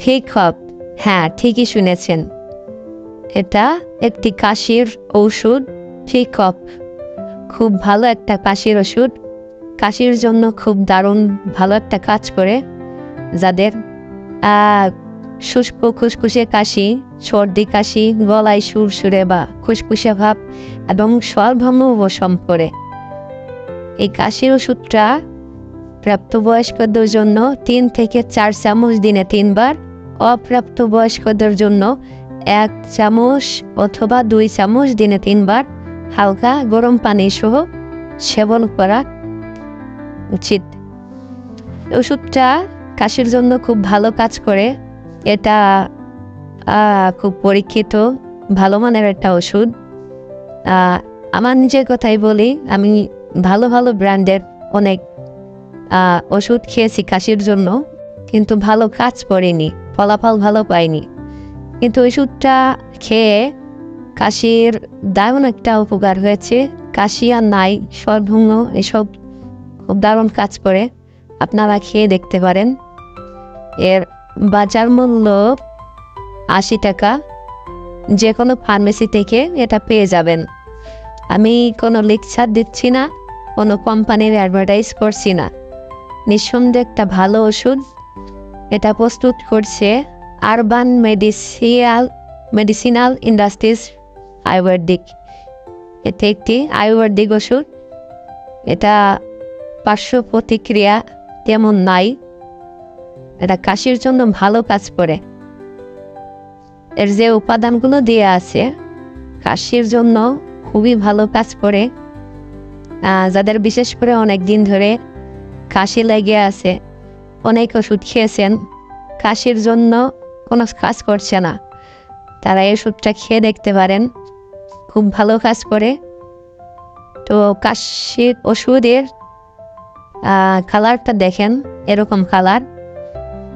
ফিকপ, হ্যাঁ ঠিকই শুনেছেন, এটা একটি কাশির ঔষধ। ফিকপ খুব ভালো একটা কাশির ওষুধ, কাশির জন্য খুব দারুণ ভালো একটা কাজ করে। যাদের শুষ্ক খুসখুসে কাশি, সর্দি কাশি, গলায় সুরসুরে বা খুসখুসে ভাব এবং স্বরভঙ্গ উপশম করে। এই কাশির ওষুধটা প্রাপ্তবয়স্কদের জন্য 3 থেকে 4 চামচ দিনে 3 বার, অপ্রাপ্তবয়স্কদের জন্য 1 চামচ অথবা 2 চামচ দিনে 3 বার হালকা গরম পানি সহ সেবন করা উচিত। ওষুধটা কাশির জন্য খুব ভালো কাজ করে। এটা খুব পরীক্ষিত ভালো মানের একটা ওষুধ। আমার নিজের কথাই বলি, আমি ভালো ভালো ব্র্যান্ডের অনেক ওষুধ খেয়েছি কাশির জন্য, কিন্তু ভালো কাজ করেনি, ফলাফল ভালো পাইনি। কিন্তু ওষুধটা খেয়ে কাশির দারুণ একটা উপকার হয়েছে। কাশি আর নাই, স্বরভঙ্গ এসব খুব দারুণ কাজ করে। আপনারা খেয়ে দেখতে পারেন। এর বাজার মূল্য 80 টাকা। যে কোনো ফার্মেসি থেকে এটা পেয়ে যাবেন। আমি কোনো লেকচার দিচ্ছি না, কোনো কোম্পানির অ্যাডভার্টাইজ করছি না। নিঃসন্দেহে একটা ভালো ওষুধ। এটা প্রস্তুত করছে আরবান মেডিসিনাল ইন্ডাস্ট্রিজ আয়ুর্বেদিক। এটা একটি আয়ুর্বেদিক ওষুধ। এটা পার্শ্ব প্রতিক্রিয়া তেমন নাই। এটা কাশির জন্য ভালো কাজ করে। এর যে উপাদানগুলো দেওয়া আছে কাশির জন্য খুবই ভালো কাজ করে। যাদের বিশেষ করে অনেক দিন ধরে কাশি লেগে আছে, অনেক ওষুধ খেয়েছেন, কাশির জন্য কোনো কাজ করছে না, তারা এই ওষুধটা খেয়ে দেখতে পারেন, খুব ভালো কাজ করে। তো কাশির ওষুধের কালারটা দেখেন, এরকম কালার,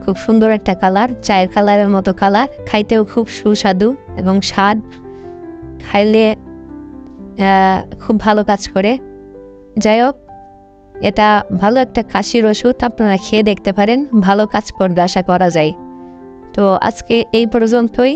খুব সুন্দর একটা কালার, চায়ের কালারের মতো কালার, খাইতেও খুব সুস্বাদু এবং স্বাদ, খাইলে খুব ভালো কাজ করে। যাই হোক, এটা ভালো একটা কাশির ওষুধ, আপনারা খেয়ে দেখতে পারেন, ভালো কাজ করবে আশা করা যায়। তো আজকে এই পর্যন্তই।